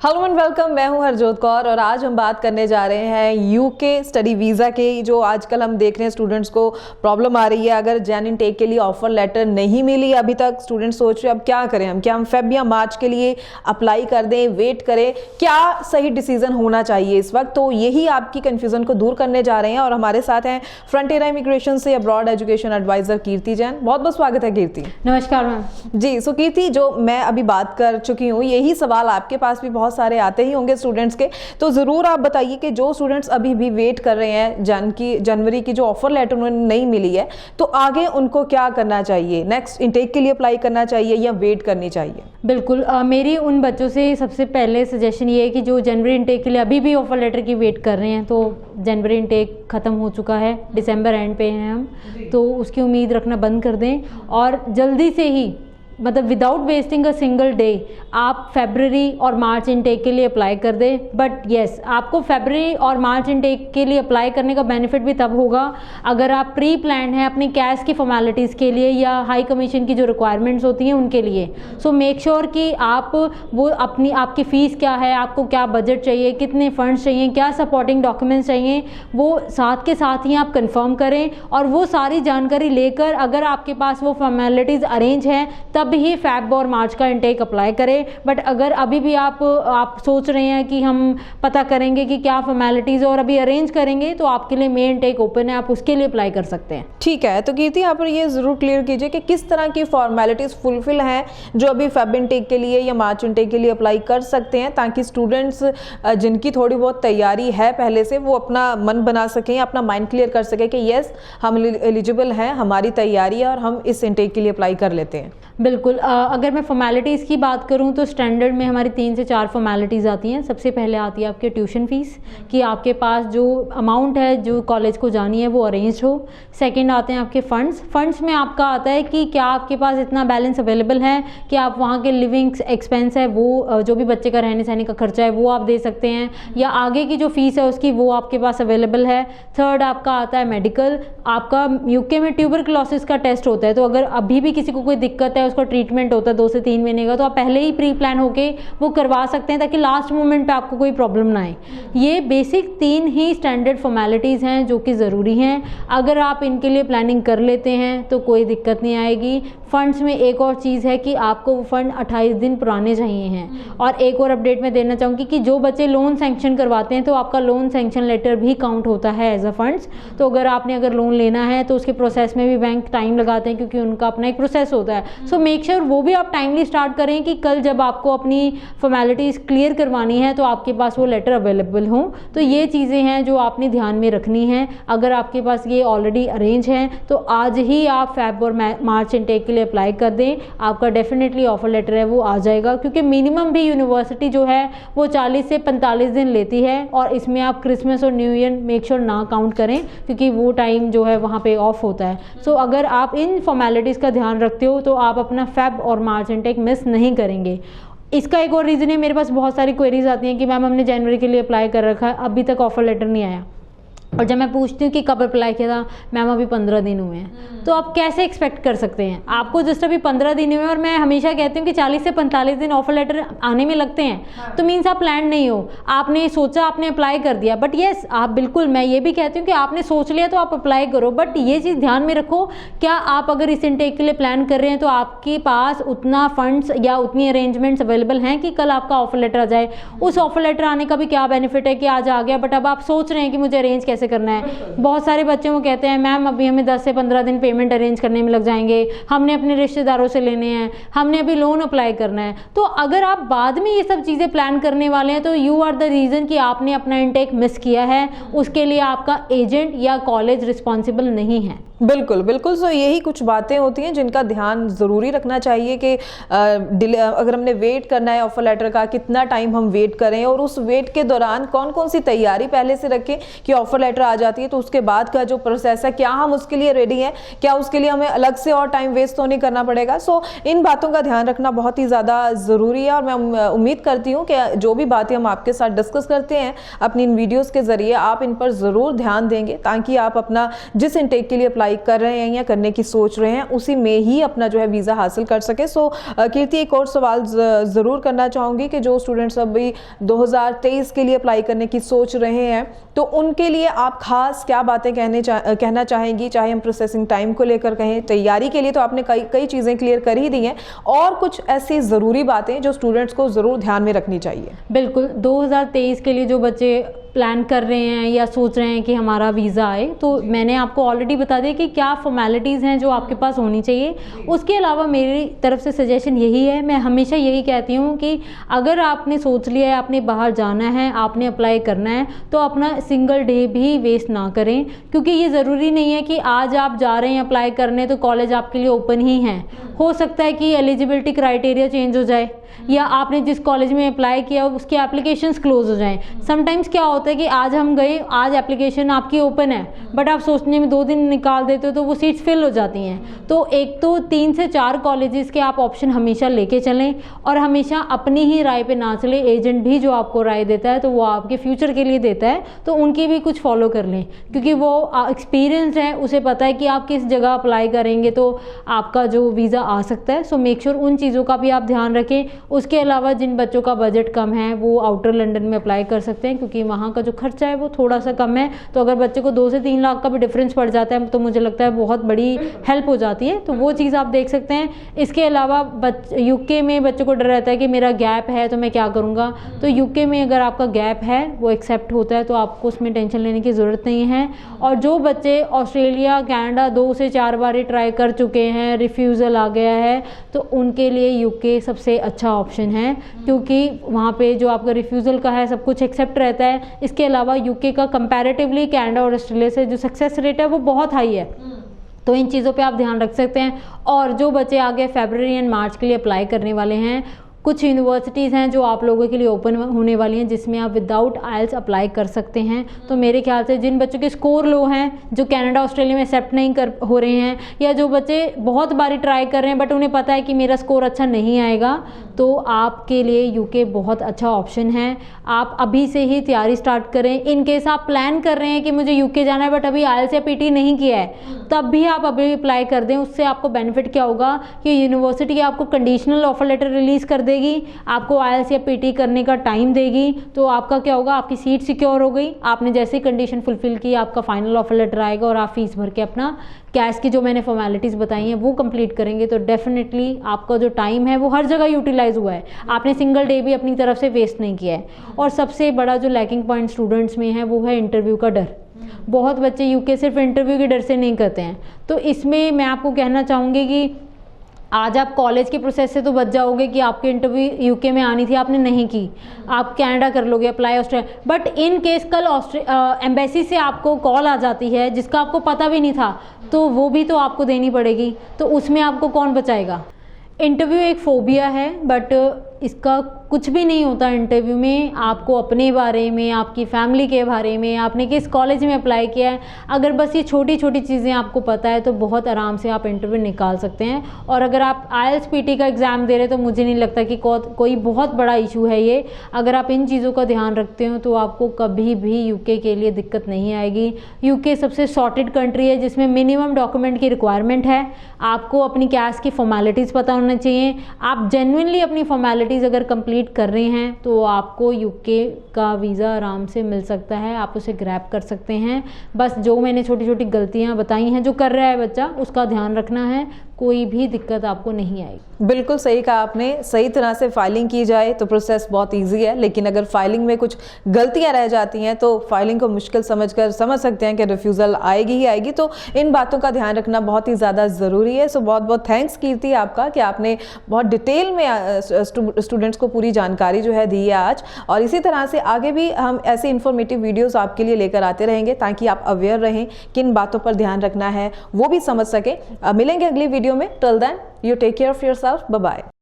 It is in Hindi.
हेलो एंड वेलकम, मैं हूं हरजोत कौर और आज हम बात करने जा रहे हैं यूके स्टडी वीज़ा के। जो आजकल हम देख रहे हैं स्टूडेंट्स को प्रॉब्लम आ रही है, अगर जैन इनटेक के लिए ऑफर लेटर नहीं मिली अभी तक, स्टूडेंट सोच रहे अब क्या करें हम, क्या हम फेब या मार्च के लिए अप्लाई कर दें, वेट करें, क्या सही डिसीजन होना चाहिए इस वक्त। तो यही आपकी कन्फ्यूज़न को दूर करने जा रहे हैं और हमारे साथ हैं फ्रंटियर इमिग्रेशन से अब्रॉड एजुकेशन एडवाइजर कीर्ति जैन। बहुत बहुत स्वागत है कीर्ति। नमस्कार मैम जी। सो कीर्ति, जो मैं अभी बात कर चुकी हूँ यही सवाल आपके पास भी बहुत सारे आते ही होंगे स्टूडेंट्स के, तो ज़रूर आप बताइए कि जो स्टूडेंट्स अभी भी वेट कर रहे हैं जनवरी की जो ऑफर लेटर उन्हें नहीं मिली है, तो आगे उनको क्या करना चाहिए, नेक्स्ट इनटेक के लिए अप्लाई करना चाहिए या वेट करनी चाहिए? बिल्कुल, मेरी उन बच्चों से सबसे पहले सजेशन ये है कि जो जनवरी इनटेक के लिए अभी भी ऑफर लेटर की वेट कर रहे हैं, तो जनवरी इनटेक ख़त्म हो चुका है, दिसंबर एंड पे हैं हम, तो उसकी उम्मीद रखना बंद कर दें और जल्दी से ही, मतलब without wasting a single day, आप फरवरी और मार्च इनटेक के लिए अप्लाई कर दें। बट येस, आपको फरवरी और मार्च इनटेक के लिए अप्लाई करने का बेनिफिट भी तब होगा अगर आप प्री प्लान हैं अपनी कैश की फॉर्मेलिटीज़ के लिए या हाई कमीशन की जो रिक्वायरमेंट्स होती हैं उनके लिए। सो मेक श्योर कि आप वो आपकी फ़ीस क्या है, आपको क्या बजट चाहिए, कितने फंड्स चाहिए, क्या सपोर्टिंग डॉक्यूमेंट्स चाहिए, वो साथ के साथ ही आप कंफर्म करें और वो सारी जानकारी लेकर अगर आपके पास वो फॉर्मेलिटीज़ अरेंज हैं तब ही फेब और मार्च का इनटेक अप्लाई करें। बट अगर अभी भी आप सोच रहे हैं कि हम पता करेंगे कि क्या फॉर्मेलिटीज़ और अभी अरेंज करेंगे, तो आपके लिए मेन इनटेक ओपन है, आप उसके लिए अप्लाई कर सकते हैं। ठीक है, तो कीर्ति यहाँ पर ये ज़रूर क्लियर कीजिए कि किस तरह की फॉर्मेलिटीज़ फुलफिल हैं जो अभी फेब इनटेक के लिए या मार्च इनटेक के लिए अप्लाई कर सकते हैं, ताकि स्टूडेंट्स जिनकी थोड़ी बहुत तैयारी है पहले से, वो अपना मन बना सकें, अपना माइंड क्लियर कर सकें कि येस हम एलिजिबल हैं, हमारी तैयारी है और हम इस इनटेक के लिए अप्लाई कर लेते हैं। बिल्कुल, अगर मैं फॉर्मेलिटीज़ की बात करूं तो स्टैंडर्ड में हमारी 3 से 4 फॉर्मेलिटीज़ आती हैं। सबसे पहले आती है आपके ट्यूशन फ़ीस, कि आपके पास जो अमाउंट है जो कॉलेज को जानी है वो अरेंज हो। सेकंड आते हैं आपके फंड्स में आपका आता है कि क्या आपके पास इतना बैलेंस अवेलेबल है कि आप वहाँ के लिविंग एक्सपेंस है वो, जो भी बच्चे का रहने सहने का खर्चा है वो आप दे सकते हैं, या आगे की जो फ़ीस है उसकी वो आपके पास अवेलेबल है। थर्ड आपका आता है मेडिकल। आपका यूके में ट्यूबरक्लोसिस का टेस्ट होता है, तो अगर अभी भी किसी को कोई दिक्कत है, उसका ट्रीटमेंट होता है 2 से 3 महीने का, तो आप पहले ही प्री प्लान होके वो करवा सकते हैं ताकि लास्ट मोमेंट पे आपको कोई प्रॉब्लम ना आए। ये बेसिक 3 ही स्टैंडर्ड फॉर्मेलिटीज़ हैं जो कि ज़रूरी हैं। अगर आप इनके लिए प्लानिंग कर लेते हैं तो कोई दिक्कत नहीं आएगी। फंड्स में एक और चीज़ है कि आपको वो फंड 28 दिन पुराने चाहिए हैं। और एक और अपडेट मैं देना चाहूँगी कि जो बच्चे लोन सैंक्शन करवाते हैं तो आपका लोन सैंक्शन लेटर भी काउंट होता है एज अ फंड्स। तो अगर लोन लेना है तो उसके प्रोसेस में भी बैंक टाइम लगाते हैं, क्योंकि उनका अपना एक प्रोसेस होता है। सो मेक श्योर वो भी आप टाइमली स्टार्ट करें कि कल जब आपको अपनी फॉर्मेलिटीज़ क्लियर करवानी है तो आपके पास वो लेटर अवेलेबल हो। तो ये चीज़ें हैं जो आपने ध्यान में रखनी है। अगर आपके पास ये ऑलरेडी अरेंज हैं तो आज ही आप फेब और मार्च इनटेक के लिए अप्लाई कर दें, आपका डेफिनेटली ऑफर लेटर है वो आ जाएगा। क्योंकि मिनिमम भी यूनिवर्सिटी जो है वो 40 से 45 दिन लेती है, और इसमें आप क्रिसमस और न्यू ईयर मेक श्योर ना काउंट करें, क्योंकि वो टाइम जो है वहाँ पे ऑफ होता है। सो अगर आप इन फॉर्मेलिटीज़ का ध्यान रखते हो तो आप अपना फेब और मार्च इनटेक मिस नहीं करेंगे। इसका एक और रीज़न है, मेरे पास बहुत सारी क्वेरीज आती हैं कि मैम हमने जनवरी के लिए अप्लाई कर रखा है, अभी तक ऑफर लेटर नहीं आया। और जब मैं पूछती हूँ कि कब अप्लाई किया था, मैम अभी 15 दिन हुए हैं। तो आप कैसे एक्सपेक्ट कर सकते हैं, आपको जस्ट अभी 15 दिन हुए, और मैं हमेशा कहती हूँ कि 40 से 45 दिन ऑफर लेटर आने में लगते हैं। तो मीन्स आप प्लान नहीं हो, आपने सोचा, आपने अप्लाई कर दिया। बट येस, आप बिल्कुल, मैं ये भी कहती हूँ कि आपने सोच लिया तो आप अप्लाई करो, बट ये चीज़ ध्यान में रखो, क्या आप अगर इस इनटेक के लिए प्लान कर रहे हैं तो आपके पास उतना फंड्स या उतनी अरेंजमेंट्स अवेलेबल हैं कि कल आपका ऑफर लेटर आ जाए। उस ऑफर लेटर आने का भी क्या बेनिफिट है कि आज आ गया, बट अब आप सोच रहे हैं कि मुझे अरेंज कैसे करना है। बहुत सारे बच्चे वो कहते हैं मैम अभी हमें 10 से 15 दिन पेमेंट अरेंज करने में लग जाएंगे, हमने अपने रिश्तेदारों से लेने हैं, हमने अभी लोन अप्लाई करना है। तो अगर आप बाद में ये सब चीज़ें प्लान करने वाले हैं तो यू आर द रीज़न कि आपने अपना इनटेक मिस किया है। उसके लिए आपका एजेंट या कॉलेज रिस्पॉन्सिबल नहीं है। बिल्कुल बिल्कुल। सो यही कुछ बातें होती हैं जिनका ध्यान ज़रूरी रखना चाहिए कि अगर हमने वेट करना है ऑफर लेटर का, कितना टाइम हम वेट करें, और उस वेट के दौरान कौन कौन सी तैयारी पहले से रखें कि ऑफर लेटर आ जाती है तो उसके बाद का जो प्रोसेस है, क्या हम उसके लिए रेडी हैं, क्या उसके लिए हमें अलग से और टाइम वेस्ट तो नहीं करना पड़ेगा। सो इन बातों का ध्यान रखना बहुत ही ज़्यादा ज़रूरी है। और मैं उम्मीद करती हूँ कि जो भी बातें हम आपके साथ डिस्कस करते हैं अपनी इन वीडियोज़ के ज़रिए, आप इन पर ज़रूर ध्यान देंगे, ताकि आप अपना जिस इनटेक के लिए अप्लाई अप्लाई कर रहे हैं या करने की सोच रहे हैं उसी में ही अपना जो है वीज़ा हासिल कर सके। सो कीर्ति, एक और सवाल ज़रूर करना चाहूँगी कि जो स्टूडेंट्स अभी 2023 के लिए अप्लाई करने की सोच रहे हैं तो उनके लिए आप खास क्या बातें कहना चाहेंगी, चाहे हम प्रोसेसिंग टाइम को लेकर कहें, तैयारी के लिए तो आपने कई चीज़ें क्लियर कर ही दी हैं, और कुछ ऐसी ज़रूरी बातें जो स्टूडेंट्स को ज़रूर ध्यान में रखनी चाहिए? बिल्कुल, 2023 के लिए जो बच्चे प्लान कर रहे हैं या सोच रहे हैं कि हमारा वीज़ा आए, तो मैंने आपको ऑलरेडी बता दिया कि क्या फॉर्मेलिटीज़ हैं जो आपके पास होनी चाहिए। उसके अलावा मेरी तरफ से सजेशन यही है, मैं हमेशा यही कहती हूँ कि अगर आपने सोच लिया है आपने बाहर जाना है, आपने अप्लाई करना है, तो अपना सिंगल डे भी वेस्ट ना करें, क्योंकि ये ज़रूरी नहीं है कि आज आप जा रहे हैं अप्लाई करने तो कॉलेज आपके लिए ओपन ही है। हो सकता है कि एलिजिबिलिटी क्राइटेरिया चेंज हो जाए या आपने जिस कॉलेज में अप्लाई किया उसके एप्लीकेशंस क्लोज हो जाएं। समटाइम्स क्या होता है कि आज हम गए, आज एप्लीकेशन आपकी ओपन है, बट आप सोचने में 2 दिन निकाल देते हो तो वो सीट्स फिल हो जाती हैं। तो एक तो 3 से 4 कॉलेजेस के आप ऑप्शन हमेशा लेके चलें, और हमेशा अपनी ही राय पे ना चले। एजेंट भी जो आपको राय देता है तो वो आपके फ्यूचर के लिए देता है, तो उनकी भी कुछ फॉलो कर लें, क्योंकि वो एक्सपीरियंस्ड है, उसे पता है कि आप किस जगह अप्लाई करेंगे तो आपका जो वीज़ा आ सकता है। सो मेक श्योर उन चीज़ों का भी आप ध्यान रखें। उसके अलावा जिन बच्चों का बजट कम है वो आउटर लंदन में अप्लाई कर सकते हैं, क्योंकि वहाँ का जो खर्चा है वो थोड़ा सा कम है। तो अगर बच्चे को 2 से 3 लाख का भी डिफरेंस पड़ जाता है तो मुझे लगता है बहुत बड़ी हेल्प हो जाती है, तो वो चीज़ आप देख सकते हैं। इसके अलावा यूके में बच्चों को डर रहता है कि मेरा गैप है तो मैं क्या करूँगा, तो यूके में अगर आपका गैप है वो एक्सेप्ट होता है, तो आपको उसमें टेंशन लेने की ज़रूरत नहीं है। और जो बच्चे ऑस्ट्रेलिया कनाडा 2 से 4 बार ट्राई कर चुके हैं, रिफ्यूज़ल आ गया है, तो उनके लिए यूके सबसे अच्छा ऑप्शन है, क्योंकि वहाँ पे जो आपका रिफ्यूज़ल का है सब कुछ एक्सेप्ट रहता है। इसके अलावा यूके का कंपैरेटिवली कनाडा और ऑस्ट्रेलिया से जो सक्सेस रेट है वो बहुत हाई है, तो इन चीज़ों पे आप ध्यान रख सकते हैं। और जो बच्चे आगे फरवरी एंड मार्च के लिए अप्लाई करने वाले हैं, कुछ यूनिवर्सिटीज़ हैं जो आप लोगों के लिए ओपन होने वाली हैं जिसमें आप विदाउट आइल्स अप्लाई कर सकते हैं। तो मेरे ख्याल से जिन बच्चों के स्कोर लो हैं, जो कनाडा ऑस्ट्रेलिया में एक्सेप्ट नहीं हो रहे हैं, या जो बच्चे बहुत बारी ट्राई कर रहे हैं बट उन्हें पता है कि मेरा स्कोर अच्छा नहीं आएगा, तो आपके लिए यूके बहुत अच्छा ऑप्शन है। आप अभी से ही तैयारी स्टार्ट करें। इन केस आप प्लान कर रहे हैं कि मुझे यूके जाना है बट अभी आइल्स या पीटी नहीं किया है, तब भी आप अभी अप्लाई कर दें। उससे आपको बेनिफिट क्या होगा कि यूनिवर्सिटी आपको कंडीशनल ऑफर लेटर रिलीज़ कर देगी, आपको आइल्स या पीटी करने का टाइम देगी, तो आपका क्या होगा, आपकी सीट सिक्योर हो गई। आपने जैसे ही कंडीशन फुलफिल की आपका फाइनल ऑफर लेटर आएगा और आप फीस भर के अपना कैश की जो मैंने फॉर्मेलिटीज़ बताई हैं वो कंप्लीट करेंगे, तो डेफिनेटली आपका जो टाइम है वो हर जगह यूटिलाइज हुआ है, आपने सिंगल डे भी अपनी तरफ से वेस्ट नहीं किया है। और सबसे बड़ा जो लैकिंग पॉइंट स्टूडेंट्स में है वो है इंटरव्यू का डर। बहुत बच्चे यूके सिर्फ इंटरव्यू के डर से नहीं करते हैं, तो इसमें मैं आपको कहना चाहूँगी कि आज आप कॉलेज के प्रोसेस से तो बच जाओगे कि आपकी इंटरव्यू यूके में आनी थी, आपने नहीं की, आप कनाडा कर लोगे apply Australia. But in case कल एम्बेसी से आपको कॉल आ जाती है जिसका आपको पता भी नहीं था, तो वो भी तो आपको देनी पड़ेगी, तो उसमें आपको कौन बचाएगा। इंटरव्यू एक फोबिया है, बट इसका कुछ भी नहीं होता। इंटरव्यू में आपको अपने बारे में, आपकी फैमिली के बारे में, आपने किस कॉलेज में अप्लाई किया है, अगर बस ये छोटी छोटी चीज़ें आपको पता है तो बहुत आराम से आप इंटरव्यू निकाल सकते हैं। और अगर आप आइल्स पीटी का एग्ज़ाम दे रहे हैं तो मुझे नहीं लगता कि कोई बहुत बड़ा इशू है ये। अगर आप इन चीज़ों का ध्यान रखते हो तो आपको कभी भी यूके के लिए दिक्कत नहीं आएगी। यूके सबसे सॉर्टेड कंट्री है जिसमें मिनिमम डॉक्यूमेंट की रिक्वायरमेंट है। आपको अपनी कैश की फॉर्मेलिटीज़ पता होना चाहिए। आप जेन्युइनली अपनी फॉर्मेलिटीज़ अगर कंप्लीट कर रहे हैं तो आपको यूके का वीज़ा आराम से मिल सकता है, आप उसे ग्रैब कर सकते हैं। बस जो मैंने छोटी छोटी गलतियां बताई हैं जो कर रहा है बच्चा, उसका ध्यान रखना है, कोई भी दिक्कत आपको नहीं आएगी। बिल्कुल सही कहा आपने, सही तरह से फाइलिंग की जाए तो प्रोसेस बहुत इजी है, लेकिन अगर फाइलिंग में कुछ गलतियां रह जाती हैं तो फाइलिंग को मुश्किल समझ सकते हैं कि रिफ्यूज़ल आएगी ही आएगी। तो इन बातों का ध्यान रखना बहुत ही ज़्यादा ज़रूरी है। सो बहुत बहुत थैंक्स कीर्ति आपका कि आपने बहुत डिटेल में स्टूडेंट्स को पूरी जानकारी जो है दी है आज, और इसी तरह से आगे भी हम ऐसे इन्फॉर्मेटिव वीडियोज़ आपके लिए लेकर आते रहेंगे ताकि आप अवेयर रहें, किन बातों पर ध्यान रखना है वो भी समझ सकें। मिलेंगे अगली वीडियो में। Till then, you take care of yourself. Bye bye.